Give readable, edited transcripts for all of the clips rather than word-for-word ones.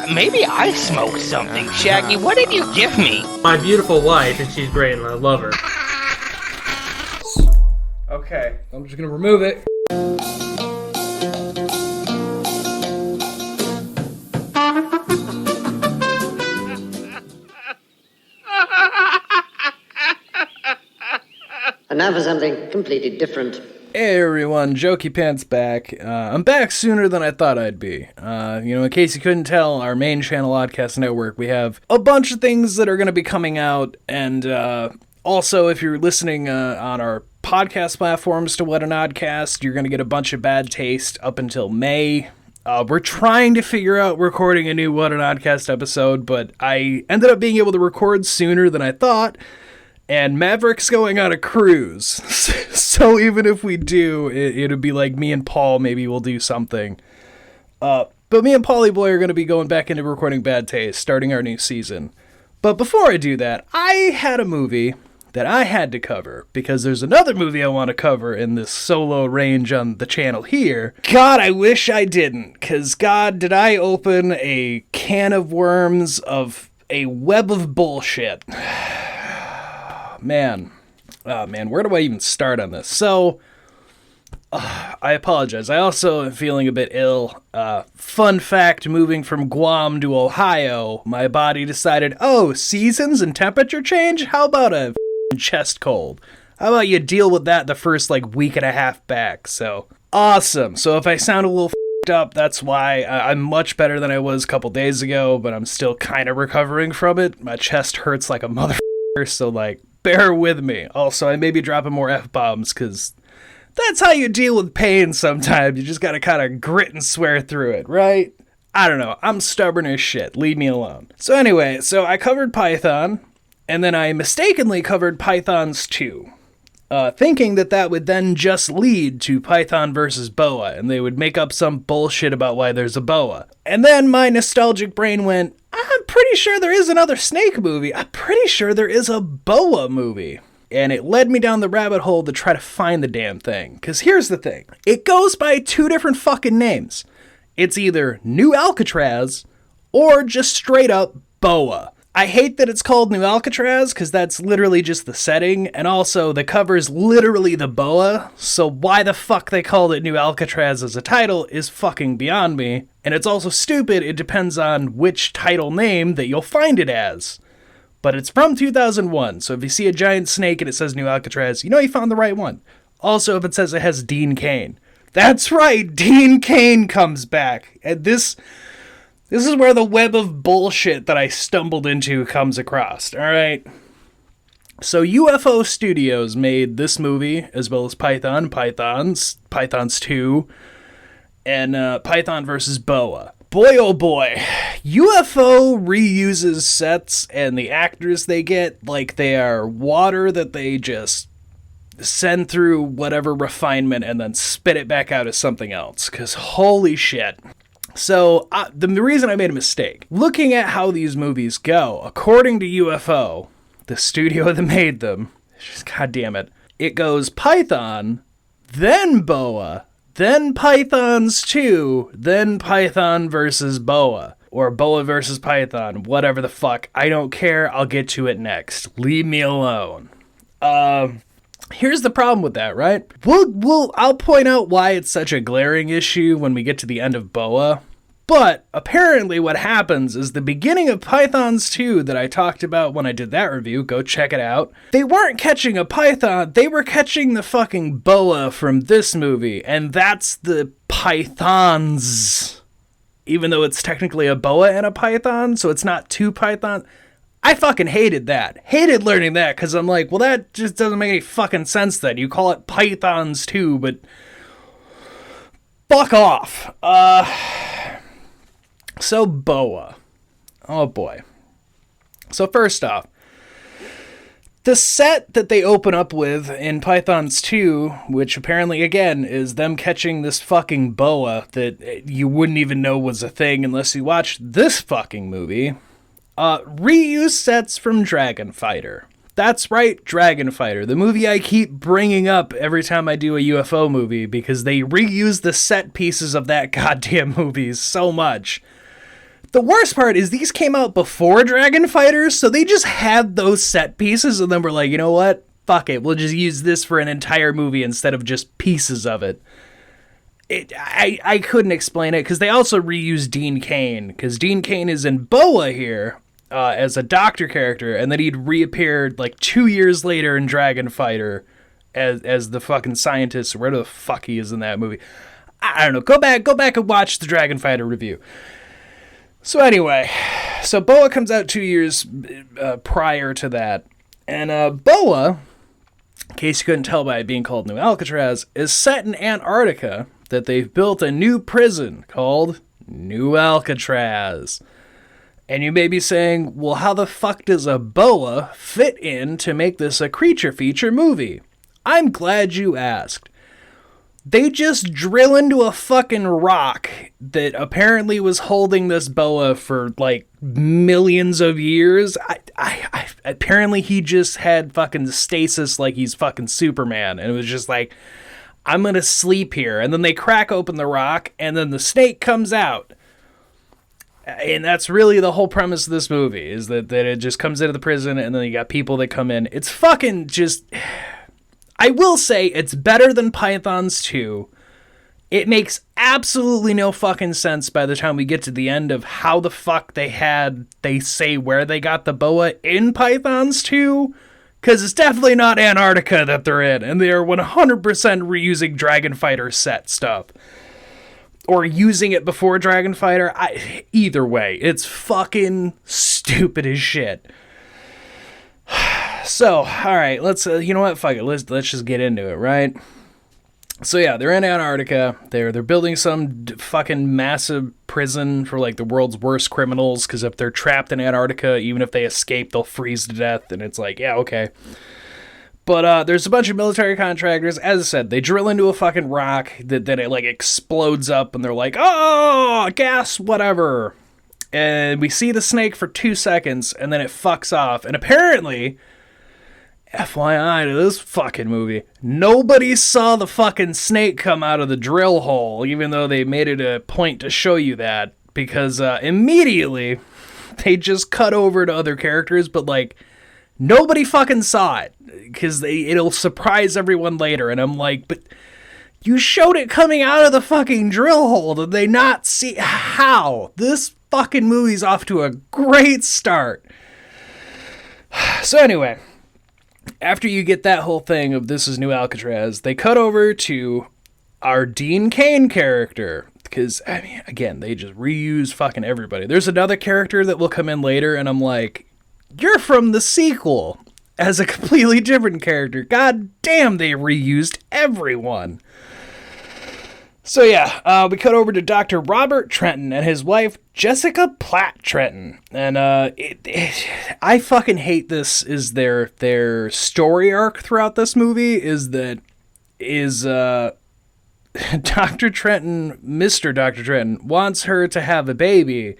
Maybe I smoked something. Shaggy, what did you give me? My beautiful wife, and she's great, and I love her. Okay, I'm just gonna remove it. And now for something completely different. Hey everyone, Jokey Pants back. I'm back sooner than I thought I'd be. In case you couldn't tell, our main channel, Oddcast Network, we have a bunch of things that are going to be coming out, and also, if you're listening on our podcast platforms to What an Oddcast, you're going to get a bunch of bad taste up until May. We're trying to figure out recording a new What an Oddcast episode, but I ended up being able to record sooner than I thought. And Maverick's going on a cruise, so even if we do, it'll be like me and Paul, maybe we'll do something. But me and Paulie Boy are going to be going back into recording Bad Taste, starting our new season. But before I do that, I had a movie that I had to cover, because there's another movie I want to cover in this solo range on the channel here. God, I wish I didn't, because God, did I open a can of worms of a web of bullshit. Man, where do I even start on this? So, I apologize. I also am feeling a bit ill. Fun fact, moving from Guam to Ohio, my body decided, seasons and temperature change? How about a chest cold? How about you deal with that the first, week and a half back? So, awesome. So if I sound a little up, that's why. I'm much better than I was a couple days ago, but I'm still kind of recovering from it. My chest hurts like a motherfucker, so, bear with me. Also, I may be dropping more F-bombs, because that's how you deal with pain sometimes. You just gotta kind of grit and swear through it, right? I don't know. I'm stubborn as shit. Leave me alone. So anyway, I covered Python, and then I mistakenly covered Pythons 2, thinking that would then just lead to Python versus Boa, and they would make up some bullshit about why there's a boa. And then my nostalgic brain went, I'm pretty sure there is another snake movie. I'm pretty sure there is a boa movie. And it led me down the rabbit hole to try to find the damn thing. Because here's the thing. It goes by two different fucking names. It's either New Alcatraz or just straight up boa. I hate that it's called New Alcatraz, because that's literally just the setting, and also the cover's literally the boa, so why the fuck they called it New Alcatraz as a title is fucking beyond me, and it's also stupid. It depends on which title name that you'll find it as. But it's from 2001, so if you see a giant snake and it says New Alcatraz, you know you found the right one. Also, if it says it has Dean Cain. That's right, Dean Cain comes back, and This is where the web of bullshit that I stumbled into comes across, alright? So UFO Studios made this movie, as well as Pythons 2, and Python vs. Boa. Boy, oh boy, UFO reuses sets and the actors they get like they are water that they just send through whatever refinement and then spit it back out as something else, because holy shit. So, the reason I made a mistake, looking at how these movies go, according to UFO, the studio that made them, god damn it, it goes Python, then Boa, then Pythons 2, then Python versus Boa, or Boa versus Python, whatever the fuck, I don't care, I'll get to it next, leave me alone. Here's the problem with that, right? I'll point out why it's such a glaring issue when we get to the end of Boa. But apparently what happens is the beginning of Pythons 2 that I talked about when I did that review, go check it out. They weren't catching a python, they were catching the fucking boa from this movie, and that's the pythons. Even though it's technically a boa and a python, so it's not two pythons. I fucking hated that. Hated learning that, because I'm like, well, that just doesn't make any fucking sense then. You call it Pythons 2, but fuck off. So Boa. Oh boy. So first off, the set that they open up with in Pythons 2, which apparently, again, is them catching this fucking boa that you wouldn't even know was a thing unless you watched this fucking movie, reuse sets from Dragon Fighter. That's right, Dragon Fighter, the movie I keep bringing up every time I do a UFO movie, because they reuse the set pieces of that goddamn movie so much. The worst part is these came out before Dragon Fighters, so they just had those set pieces, and then we're like, you know what? Fuck it, we'll just use this for an entire movie instead of just pieces of it. I couldn't explain it, because they also reused Dean Cain, because Dean Cain is in Boa here as a doctor character, and then he'd reappeared like 2 years later in Dragon Fighter as the fucking scientist, or whatever the fuck he is in that movie. I don't know. Go back and watch the Dragon Fighter review. So anyway, so Boa comes out 2 years prior to that, and Boa, in case you couldn't tell by it being called New Alcatraz, is set in Antarctica, that they've built a new prison called New Alcatraz. And you may be saying, well, how the fuck does a boa fit in to make this a creature feature movie? I'm glad you asked. They just drill into a fucking rock that apparently was holding this boa for like millions of years. Apparently he just had fucking stasis like he's fucking Superman, and it was just like, I'm gonna sleep here. And then they crack open the rock, and then the snake comes out. And that's really the whole premise of this movie, is that it just comes into the prison, and then you got people that come in. It's fucking just... I will say, it's better than Pythons 2. It makes absolutely no fucking sense by the time we get to the end of how the fuck they say where they got the boa in Pythons 2. Because it's definitely not Antarctica that they're in, and they are 100% reusing Dragon Fighter set stuff. Or using it before Dragon Fighter. Either way, it's fucking stupid as shit. So, alright, let's, you know what, fuck it, let's just get into it, right? So yeah, they're in Antarctica, they're building some fucking massive prison for like the world's worst criminals, because if they're trapped in Antarctica, even if they escape, they'll freeze to death, and it's like, yeah, okay. But there's a bunch of military contractors. As I said, they drill into a fucking rock that it like explodes up, and they're like, oh, gas, whatever. And we see the snake for 2 seconds, and then it fucks off. And apparently, FYI to this fucking movie, nobody saw the fucking snake come out of the drill hole, even though they made it a point to show you that, because immediately they just cut over to other characters, but like, nobody fucking saw it, because it'll surprise everyone later. And I'm like, but you showed it coming out of the fucking drill hole. Did they not see? How? This fucking movie's off to a great start. So anyway, after you get that whole thing of this is New Alcatraz, they cut over to our Dean Cain character. Because, I mean, again, they just reuse fucking everybody. There's another character that will come in later, and I'm like, you're from the sequel as a completely different character. God damn, they reused everyone. So yeah, we cut over to Dr. Robert Trenton and his wife, Jessica Platt Trenton. And I fucking hate this, is their story arc throughout this movie, Dr. Trenton, Mr. Dr. Trenton, wants her to have a baby.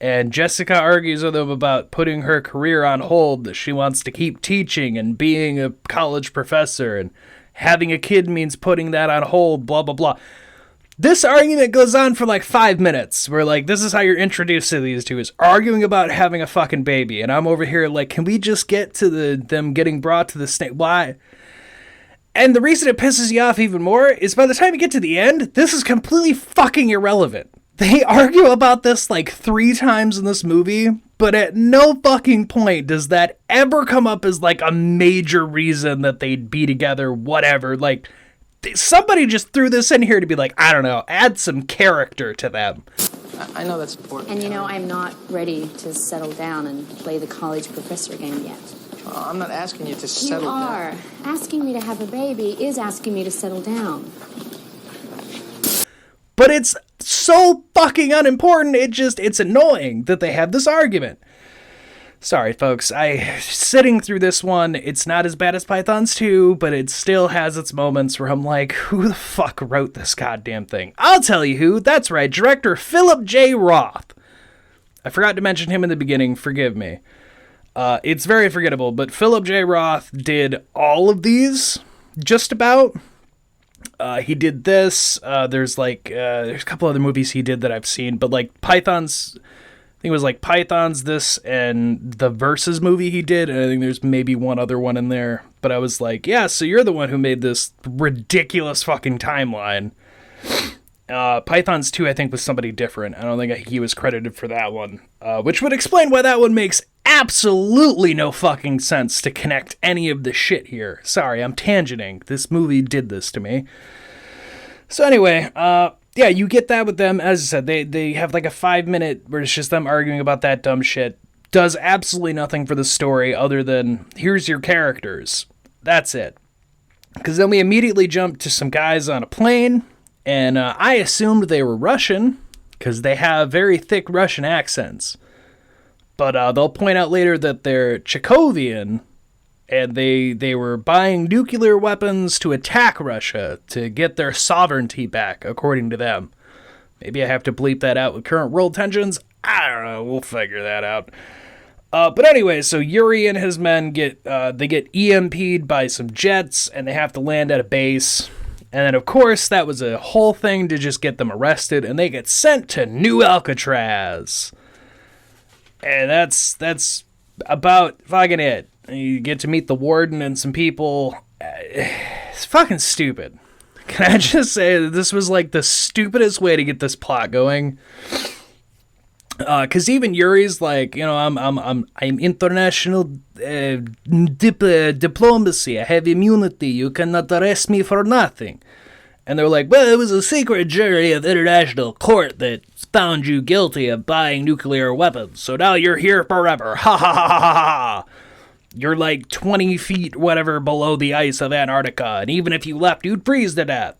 And Jessica argues with him about putting her career on hold, that she wants to keep teaching and being a college professor, and having a kid means putting that on hold, blah, blah, blah. This argument goes on for like 5 minutes, where like, this is how you're introduced to these two, is arguing about having a fucking baby. And I'm over here like, can we just get to them getting brought to the snake? Why? And the reason it pisses you off even more is by the time you get to the end, this is completely fucking irrelevant. They argue about this like 3 times in this movie, but at no fucking point does that ever come up as like a major reason that they'd be together, whatever. Like, somebody just threw this in here to be like, I don't know, add some character to them. I know that's important. And you know, I'm not ready to settle down and play the college professor game yet. I'm not asking you to settle down. You are. Asking me to have a baby is asking me to settle down. But it's so fucking unimportant, it's annoying that they have this argument. Sorry, folks, sitting through this one, it's not as bad as Pythons 2, but it still has its moments where I'm like, who the fuck wrote this goddamn thing? I'll tell you who, that's right, director Philip J. Roth. I forgot to mention him in the beginning, forgive me. It's very forgettable, but Philip J. Roth did all of these, just about. He did this, there's a couple other movies he did that I've seen, but like Pythons think it was like Pythons, this, and the Versus movie he did, and I think there's maybe one other one in there. But I was like, yeah, so you're the one who made this ridiculous fucking timeline. Pythons 2, I think, was somebody different. I don't think he was credited for that one, which would explain why that one makes absolutely no fucking sense to connect any of the shit here. Sorry, I'm tangenting. This movie did this to me. So anyway, yeah, you get that with them. As I said, they have like a 5-minute where it's just them arguing about that dumb shit. Does absolutely nothing for the story other than, here's your characters. That's it. Because then we immediately jump to some guys on a plane, and I assumed they were Russian, because they have very thick Russian accents. But they'll point out later that they're Chekhovian, and they were buying nuclear weapons to attack Russia to get their sovereignty back, according to them. Maybe I have to bleep that out with current world tensions. I don't know. We'll figure that out. But anyway, so Yuri and his men get EMP'd by some jets, and they have to land at a base. And then, of course, that was a whole thing to just get them arrested, and they get sent to New Alcatraz. And that's about fucking it. You get to meet the warden and some people. It's fucking stupid. Can I just say that this was like the stupidest way to get this plot going? Because even Yuri's like, you know, I'm international diplomacy. I have immunity. You cannot arrest me for nothing. And they're like, well, it was a secret jury of international court that found you guilty of buying nuclear weapons. So now you're here forever. Ha ha ha ha ha ha. You're like 20 feet, whatever, below the ice of Antarctica. And even if you left, you'd freeze to death.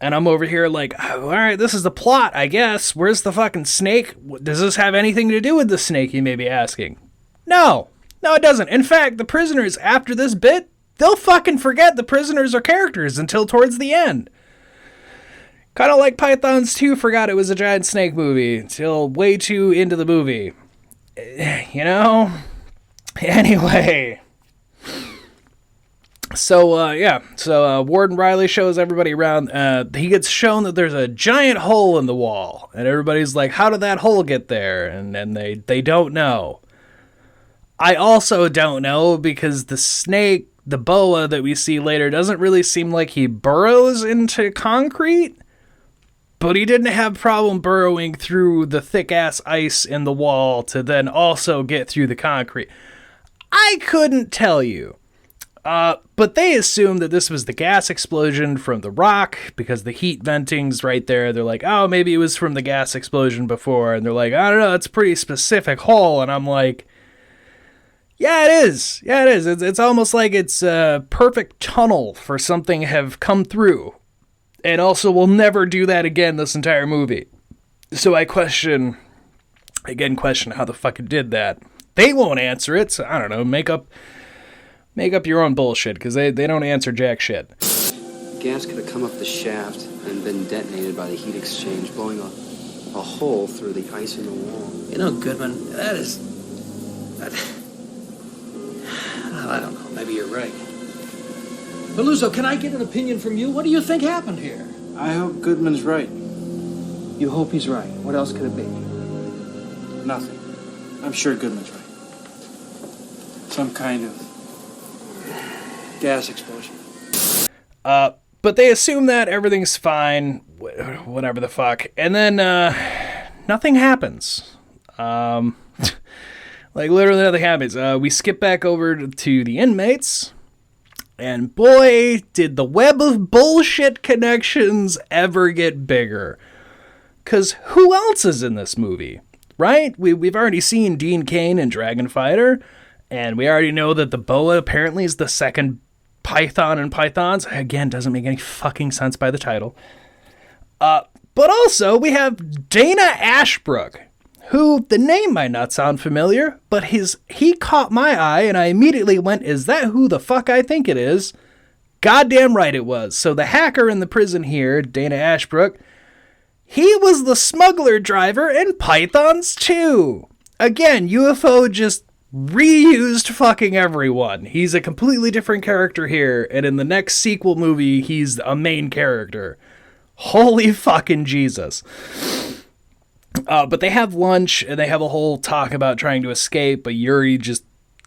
And I'm over here like, oh, all right, this is the plot, I guess. Where's the fucking snake? Does this have anything to do with the snake, you may be asking? No, it doesn't. In fact, the prisoners, after this bit, they'll fucking forget the prisoners are characters until towards the end. Kind of like Pythons 2 forgot it was a giant snake movie until way too into the movie. You know? Anyway. So, yeah. So, Warden Riley shows everybody around. He gets shown that there's a giant hole in the wall. And everybody's like, how did that hole get there? And they don't know. I also don't know because the snake, the boa that we see later, doesn't really seem like he burrows into concrete. But he didn't have a problem burrowing through the thick-ass ice in the wall to then also get through the concrete. I couldn't tell you. But they assumed that this was the gas explosion from the rock because the heat venting's right there. They're like, oh, maybe it was from the gas explosion before. And they're like, I don't know, it's a pretty specific hole. And I'm like, yeah, it is. Yeah, it is. It's almost like it's a perfect tunnel for something have come through. And also will never do that again this entire movie. So I question how the fuck it did that. They won't answer it, so I don't know, make up your own bullshit, because they don't answer jack shit. Gas could have come up the shaft and been detonated by the heat exchange, blowing a hole through the ice in the wall. You know, Goodman, that I don't know, maybe you're right. Beluso, can I get an opinion from you? What do you think happened here? I hope Goodman's right. You hope he's right. What else could it be? Nothing. I'm sure Goodman's right. Some kind of gas explosion. But they assume that everything's fine, whatever the fuck. And then, nothing happens. Like, literally nothing happens. We skip back over to the inmates. And boy, did the web of bullshit connections ever get bigger. Because who else is in this movie, right? We've already seen Dean Cain in Dragon Fighter, and we already know that the boa apparently is the second Python in Pythons. Again, doesn't make any fucking sense by the title. But also, we have Dana Ashbrook, who, the name might not sound familiar, but he caught my eye, and I immediately went, is that who the fuck I think it is? Goddamn right it was. So the hacker in the prison here, Dana Ashbrook, he was the smuggler driver in Pythons 2. Again, UFO just reused fucking everyone. He's a completely different character here, and in the next sequel movie, he's a main character. Holy fucking Jesus. But they have lunch, and they have a whole talk about trying to escape, but Yuri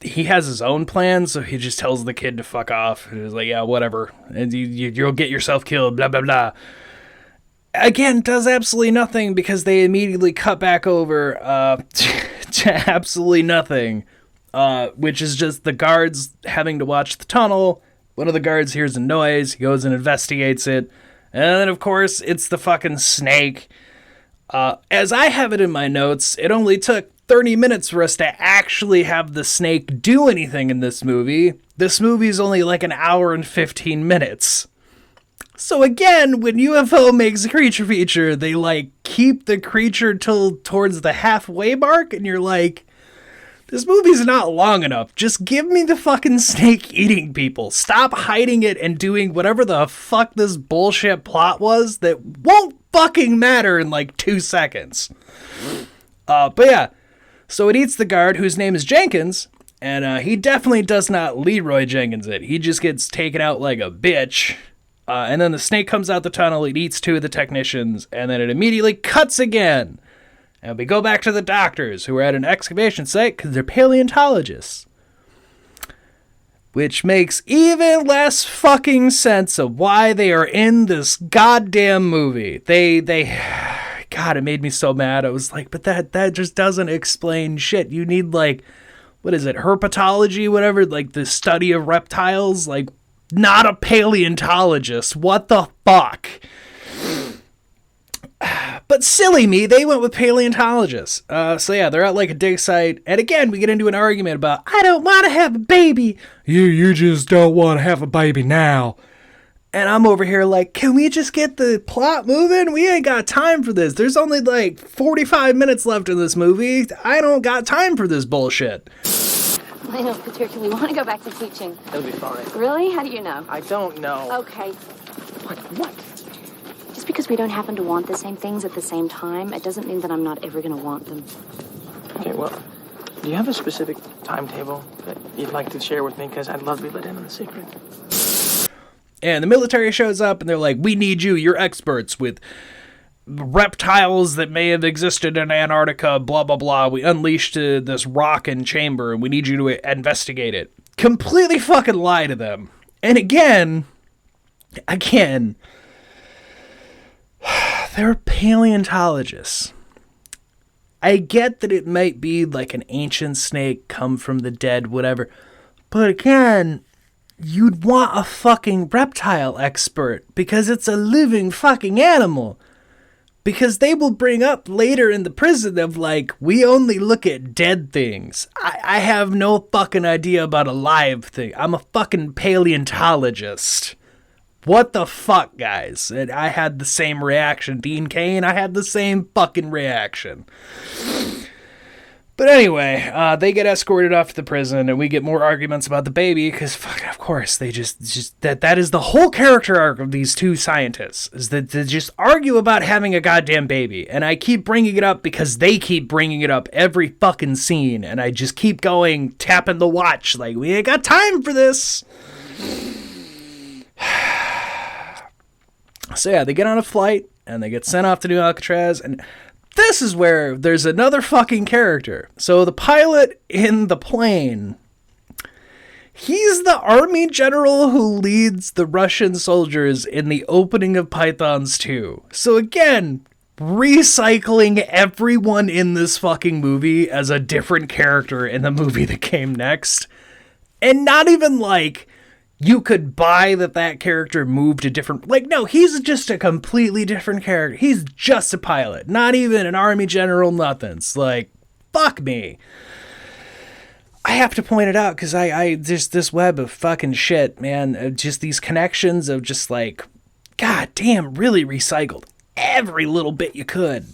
he has his own plan, so he just tells the kid to fuck off. He's like, yeah, whatever. And you'll get yourself killed, blah, blah, blah. Again, does absolutely nothing because they immediately cut back over to absolutely nothing, which is just the guards having to watch the tunnel. One of the guards hears a noise. He goes and investigates it. And then, of course, it's the fucking snake. As I have it in my notes, it only took 30 minutes for us to actually have the snake do anything in this movie. This movie's only like an hour and 15 minutes. So again, when UFO makes a creature feature, they like keep the creature towards the halfway mark, and you're like, this movie's not long enough. Just give me the fucking snake eating people. Stop hiding it and doing whatever the fuck this bullshit plot was that won't fucking matter in like 2 seconds. But yeah, so it eats the guard, whose name is Jenkins, and he definitely does not Leroy Jenkins it. He just gets taken out like a bitch. And then the snake comes out the tunnel, it eats 2 of the technicians, and then it immediately cuts again. And we go back to the doctors, who are at an excavation site because they're paleontologists. Which makes even less fucking sense of why they are in this goddamn movie. God, it made me so mad. I was like, but that just doesn't explain shit. You need, like, what is it, herpetology, whatever, like the study of reptiles? Like, not a paleontologist. What the fuck? But silly me, they went with paleontologists. So yeah, they're at like a dig site, and again, we get into an argument about, I don't want to have a baby. You just don't want to have a baby now. And I'm over here like, can we just get the plot moving? We ain't got time for this. There's only like 45 minutes left in this movie. I don't got time for this bullshit. I know, particularly want to go back to teaching. It'll be fine. Really? How do you know? I don't know. Okay. What? Just because we don't happen to want the same things at the same time, it doesn't mean that I'm not ever going to want them. Okay, well, do you have a specific timetable that you'd like to share with me? Because I'd love to be let in on the secret. And the military shows up, and they're like, we need you. You're experts with reptiles that may have existed in Antarctica, blah, blah, blah. We unleashed this rock and chamber, and we need you to investigate it. Completely fucking lie to them. And again, they're paleontologists. I get that it might be like an ancient snake come from the dead, whatever. But again, you'd want a fucking reptile expert because it's a living fucking animal. Because they will bring up later in the prison of like, we only look at dead things. I have no fucking idea about a live thing. I'm a fucking paleontologist. What the fuck, guys? And I had the same reaction. Dean Cain, I had the same fucking reaction. But anyway, they get escorted off to the prison, and we get more arguments about the baby, because, fuck, of course, they just that is the whole character arc of these 2 scientists, is that they just argue about having a goddamn baby. And I keep bringing it up because they keep bringing it up every fucking scene, and I just keep going, tapping the watch, like, we ain't got time for this. So yeah, they get on a flight, and they get sent off to New Alcatraz, and this is where there's another fucking character. So the pilot in the plane, he's the army general who leads the Russian soldiers in the opening of Pythons 2. So again, recycling everyone in this fucking movie as a different character in the movie that came next. And not even like, you could buy that character moved a different... Like, no, he's just a completely different character. He's just a pilot. Not even an army general, nothing. It's like, fuck me. I have to point it out, because I just this web of fucking shit, man. Just these connections of just like, god damn, really recycled every little bit you could.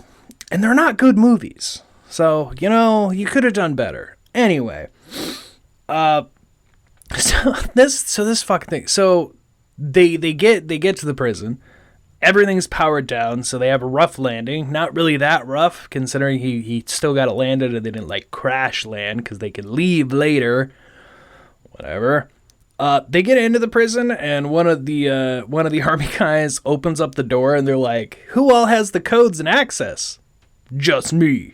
And they're not good movies. So, you know, you could have done better. Anyway, So this fucking thing. So they get to the prison. Everything's powered down, so they have a rough landing. Not really that rough, considering he still got it landed, and they didn't like crash land because they could leave later. Whatever. They get into the prison, and one of the army guys opens up the door, and they're like, "Who all has the codes and access?" just me.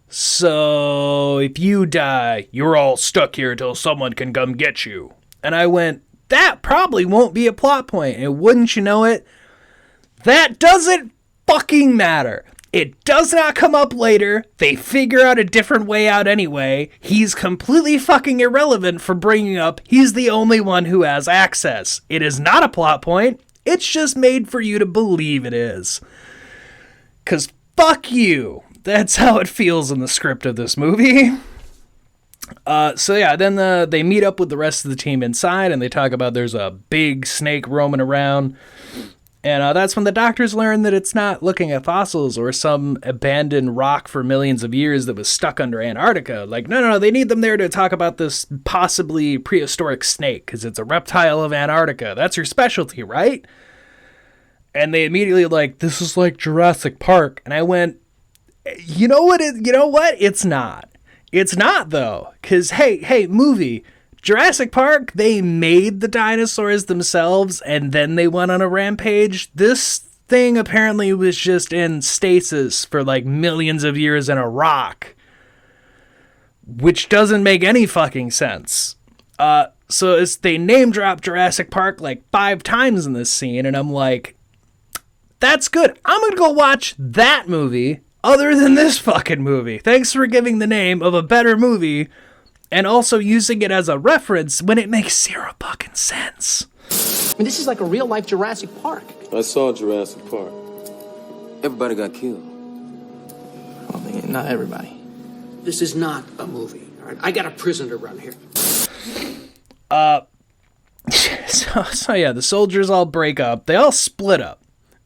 So if you die, you're all stuck here till someone can come get you. And I went, that probably won't be a plot point. And wouldn't you know it, that doesn't fucking matter. It does not come up later. They figure out a different way out anyway. He's completely fucking irrelevant for bringing up he's the only one who has access. It is not a plot point. It's just made for you to believe it is. 'Cause fuck you. That's how it feels in the script of this movie. Then they meet up with the rest of the team inside, and they talk about there's a big snake roaming around. And that's when the doctors learn that it's not looking at fossils or some abandoned rock for millions of years that was stuck under Antarctica. Like, no, they need them there to talk about this possibly prehistoric snake, because it's a reptile of Antarctica. That's your specialty, right? And they immediately like, this is like Jurassic Park. And I went, you know what? It's not. It's not, though. Because, hey, movie. Jurassic Park, they made the dinosaurs themselves, and then they went on a rampage. This thing apparently was just in stasis for, like, millions of years in a rock. Which doesn't make any fucking sense. So they name-drop Jurassic Park, like, 5 times in this scene, and I'm like, that's good. I'm gonna go watch that movie other than this fucking movie. Thanks for giving the name of a better movie and also using it as a reference when it makes zero fucking sense. I mean, this is like a real-life Jurassic Park. I saw Jurassic Park. Everybody got killed. Well, not everybody. This is not a movie, all right? I got a prison to run here. So yeah, the soldiers all break up. They all split up.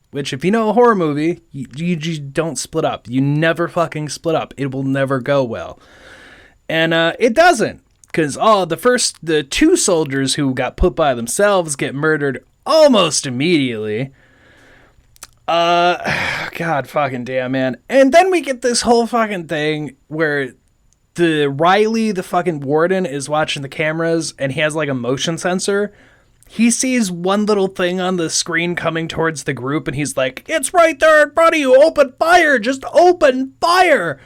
Which, if you know a horror movie, you just don't split up. You never fucking split up. It will never go well. And it doesn't. Because the 2 soldiers who got put by themselves get murdered almost immediately. God fucking damn, man. And then we get this whole fucking thing where Riley, the fucking warden, is watching the cameras and he has like a motion sensor. He sees one little thing on the screen coming towards the group, and he's like, it's right there in front of you. Open fire. Just open fire.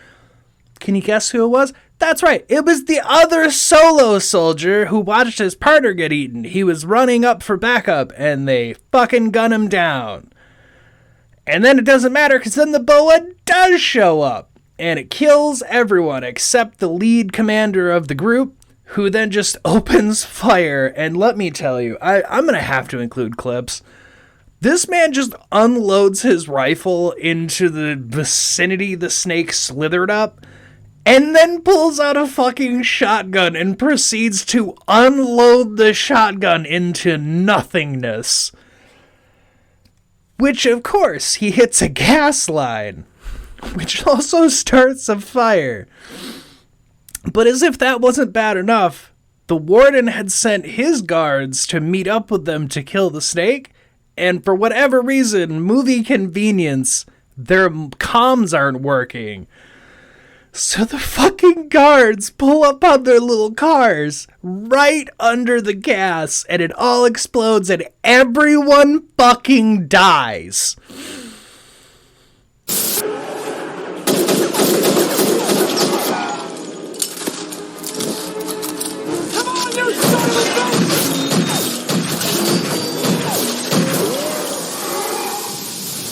Can you guess who it was? That's right. It was the other solo soldier who watched his partner get eaten. He was running up for backup, and they fucking gun him down. And then it doesn't matter, because then the boa does show up, and it kills everyone except the lead commander of the group, who then just opens fire. And let me tell you, I'm going to have to include clips. This man just unloads his rifle into the vicinity the snake slithered up, and then pulls out a fucking shotgun and proceeds to unload the shotgun into nothingness. Which, of course, he hits a gas line, which also starts a fire. But as if that wasn't bad enough, the warden had sent his guards to meet up with them to kill the snake, and for whatever reason, movie convenience, their comms aren't working. So the fucking guards pull up on their little cars right under the gas, and it all explodes, and everyone fucking dies.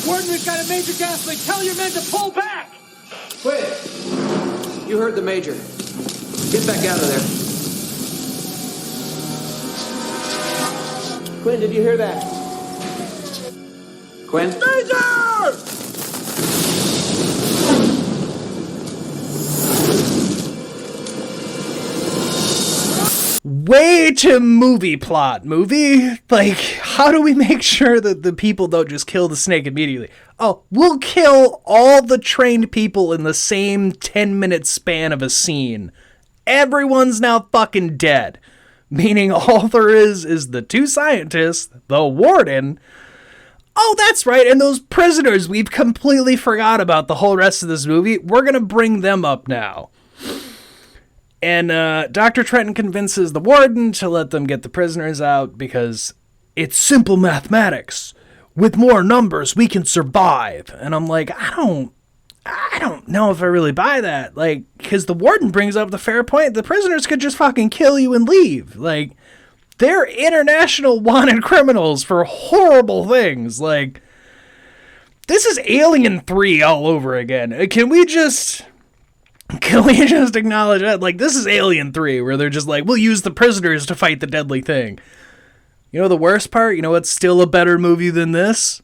Warden, we've got a major gas leak. Tell your men to pull back. Quit. You heard the major. Get back out of there. Quinn, did you hear that? Quinn? Major! Way to movie plot, movie. Like, how do we make sure that the people don't just kill the snake immediately? Oh, we'll kill all the trained people in the same 10-minute span of a scene. Everyone's now fucking dead. Meaning all there is the 2 scientists, the warden. Oh, that's right, and those prisoners we've completely forgot about the whole rest of this movie. We're gonna bring them up now. And Dr. Trenton convinces the warden to let them get the prisoners out because it's simple mathematics. With more numbers, we can survive. And I'm like, I I don't know if I really buy that. Like, because the warden brings up the fair point. The prisoners could just fucking kill you and leave. Like, they're international wanted criminals for horrible things. Like, this is Alien 3 all over again. Can we just acknowledge that? Like, this is Alien 3, where they're just like, we'll use the prisoners to fight the deadly thing. You know the worst part? You know what's still a better movie than this?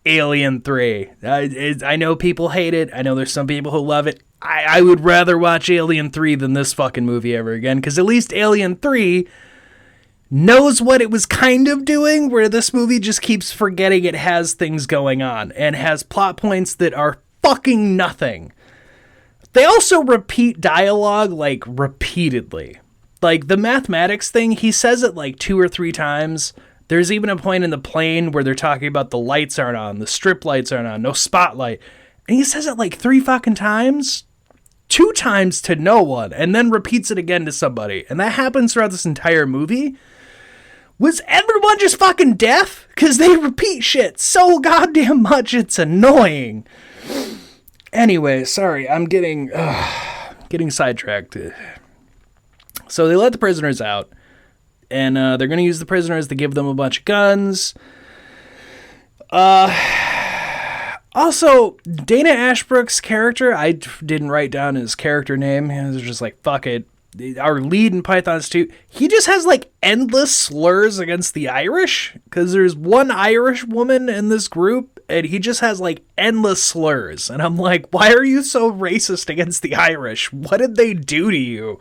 Alien 3. I know people hate it. I know there's some people who love it. I would rather watch Alien 3 than this fucking movie ever again, because at least Alien 3 knows what it was kind of doing, where this movie just keeps forgetting it has things going on and has plot points that are fucking nothing. They also repeat dialogue, like, repeatedly. Like, the mathematics thing, he says it like 2 or 3 times. There's even a point in the plane where they're talking about the lights aren't on, the strip lights aren't on, no spotlight. And he says it like 3 fucking times. 2 times to no one, and then repeats it again to somebody. And that happens throughout this entire movie. Was everyone just fucking deaf? Because they repeat shit so goddamn much, it's annoying. Anyway, sorry, I'm getting sidetracked. So they let the prisoners out. And they're going to use the prisoners to give them a bunch of guns. Also, Dana Ashbrook's character, I didn't write down his character name. He was just like, fuck it. Our lead in Pythons 2, he just has like endless slurs against the Irish. Because there's one Irish woman in this group, and he just has like endless slurs. And I'm like, why are you so racist against the Irish? What did they do to you?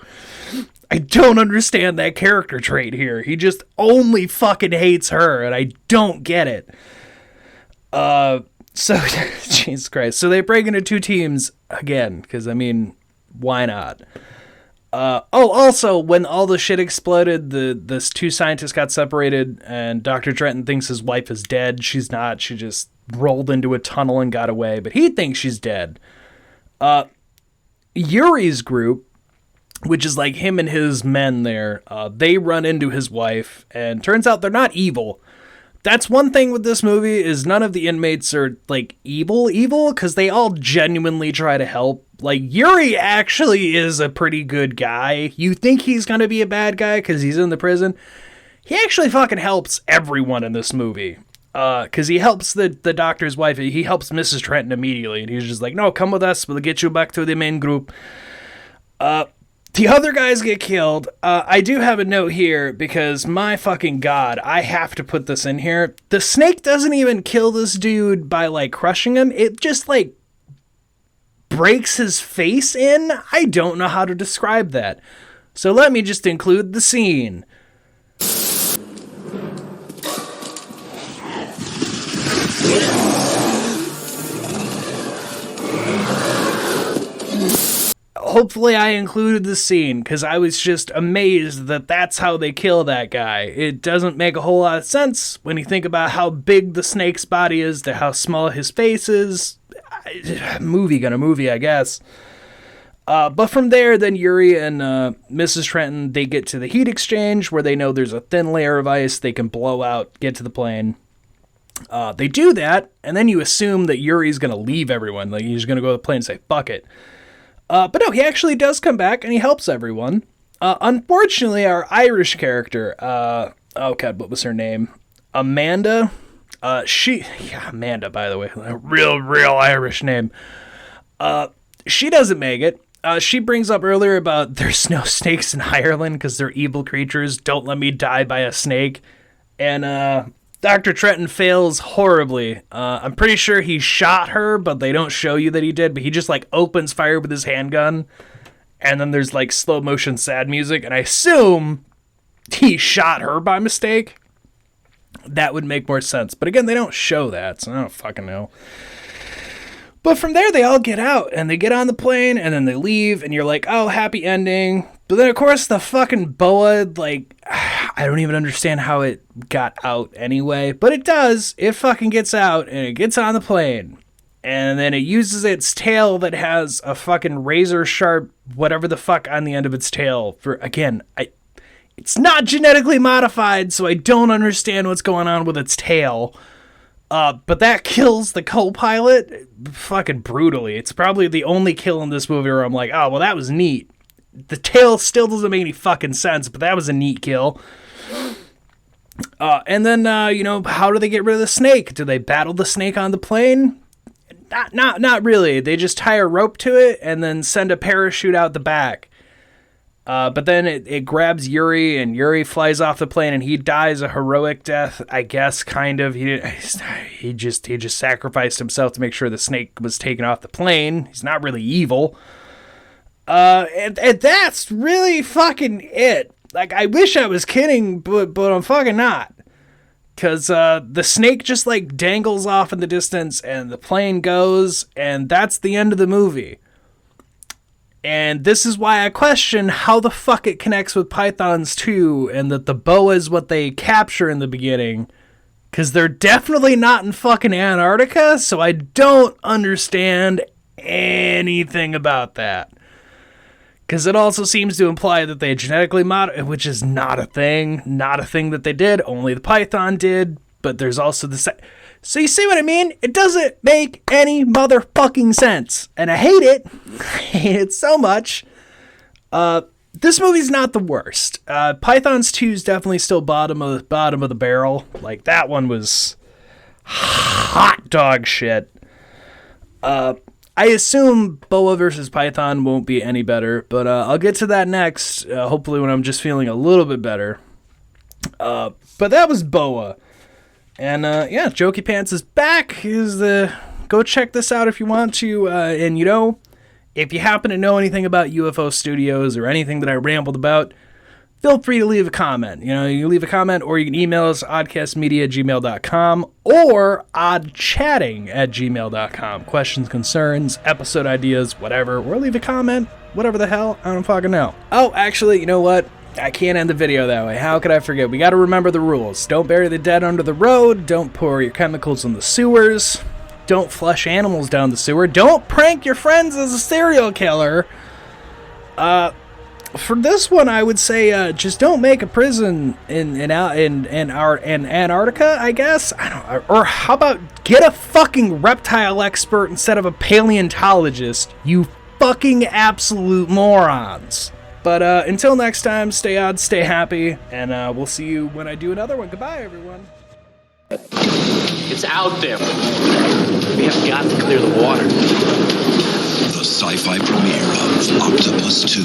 I don't understand that character trait here. He just only fucking hates her, and I don't get it. So, Jesus Christ. So they break into 2 teams again, because, I mean, why not? Also, when all the shit exploded, the 2 scientists got separated, and Dr. Trenton thinks his wife is dead. She's not. She just rolled into a tunnel and got away, but he thinks she's dead. Yuri's group, which is like him and his men there, they run into his wife, and turns out they're not evil. That's one thing with this movie, is none of the inmates are, like, evil, because they all genuinely try to help. Like, Yuri actually is a pretty good guy. You think he's gonna be a bad guy because he's in the prison. He actually fucking helps everyone in this movie. Because he helps the doctor's wife. He helps Mrs. Trenton immediately, and he's just like, no, come with us, we'll get you back to the main group. The other guys get killed. I do have a note here because, my fucking god, I have to put this in here. The snake doesn't even kill this dude by, like, crushing him. It just, like, breaks his face in. I don't know how to describe that. So let me just include the scene. Hopefully I included the scene, because I was just amazed that that's how they kill that guy. It doesn't make a whole lot of sense when you think about how big the snake's body is to how small his face is. Movie, I guess. But from there, then Yuri and Mrs. Trenton, they get to the heat exchange, where they know there's a thin layer of ice they can blow out, get to the plane. They do that, and then you assume that Yuri's going to leave everyone. Like, he's going to go to the plane and say, fuck it. But no, he actually does come back, and he helps everyone. Unfortunately, our Irish character, oh god, what was her name? Amanda? Amanda, by the way, a real Irish name. She doesn't make it. She brings up earlier about there's no snakes in Ireland because they're evil creatures. Don't let me die by a snake. And, Dr. Trenton fails horribly. I'm pretty sure he shot her, but they don't show you that he did, but he just, like, opens fire with his handgun, and then there's, like, slow motion sad music, and I assume he shot her by mistake. That would make more sense. But again, they don't show that, so I don't fucking know. But from there, they all get out, and they get on the plane, and then they leave, and you're like, oh, happy ending. But then, of course, the fucking boa, like, I don't even understand how it got out anyway. But it does. It fucking gets out, and it gets on the plane. And then it uses its tail that has a fucking razor sharp whatever the fuck on the end of its tail. For, again, it's not genetically modified, so I don't understand what's going on with its tail. But that kills the co-pilot fucking brutally. It's probably the only kill in this movie where I'm like, oh, well, that was neat. The tail still doesn't make any fucking sense, but that was a neat kill. And then, how do they get rid of the snake? Do they battle the snake on the plane? Not really. They just tie a rope to it and then send a parachute out the back. But then it grabs Yuri, and Yuri flies off the plane, and he dies a heroic death, I guess, kind of. He just sacrificed himself to make sure the snake was taken off the plane. He's not really evil. And that's really fucking it. Like, I wish I was kidding, but I'm fucking not. Because the snake just, like, dangles off in the distance, and the plane goes, and that's the end of the movie. And this is why I question how the fuck it connects with Pythons 2, and that the boa is what they capture in the beginning. Because they're definitely not in fucking Antarctica, so I don't understand anything about that. Because it also seems to imply that they genetically modified, which is not a thing that they did, only the Python did, but there's also the... So you see what I mean? It doesn't make any motherfucking sense, and I hate it. I hate it so much. This movie's not the worst. Pythons 2 is definitely still bottom of the barrel. Like, that one was hot dog shit. I assume Boa versus Python won't be any better, but I'll get to that next, hopefully when I'm just feeling a little bit better. But that was Boa. And Jokey Pants is back. Go check this out if you want to. And if you happen to know anything about UFO Studios or anything that I rambled about, feel free to leave a comment. You can leave a comment, or you can email us oddcastmedia@gmail.com or oddchatting@gmail.com. Questions, concerns, episode ideas, whatever. Or leave a comment, whatever the hell. I don't fucking know. Oh, actually, you know what? I can't end the video that way. How could I forget? We got to remember the rules. Don't bury the dead under the road. Don't pour your chemicals in the sewers. Don't flush animals down the sewer. Don't prank your friends as a serial killer. For this one, I would say just don't make a prison in Antarctica, I guess. I don't know. Or how about get a fucking reptile expert instead of a paleontologist? You fucking absolute morons. But until next time, stay odd, stay happy, and we'll see you when I do another one. Goodbye, everyone. It's out there. We have got to clear the water. The sci-fi premiere of Octopus 2.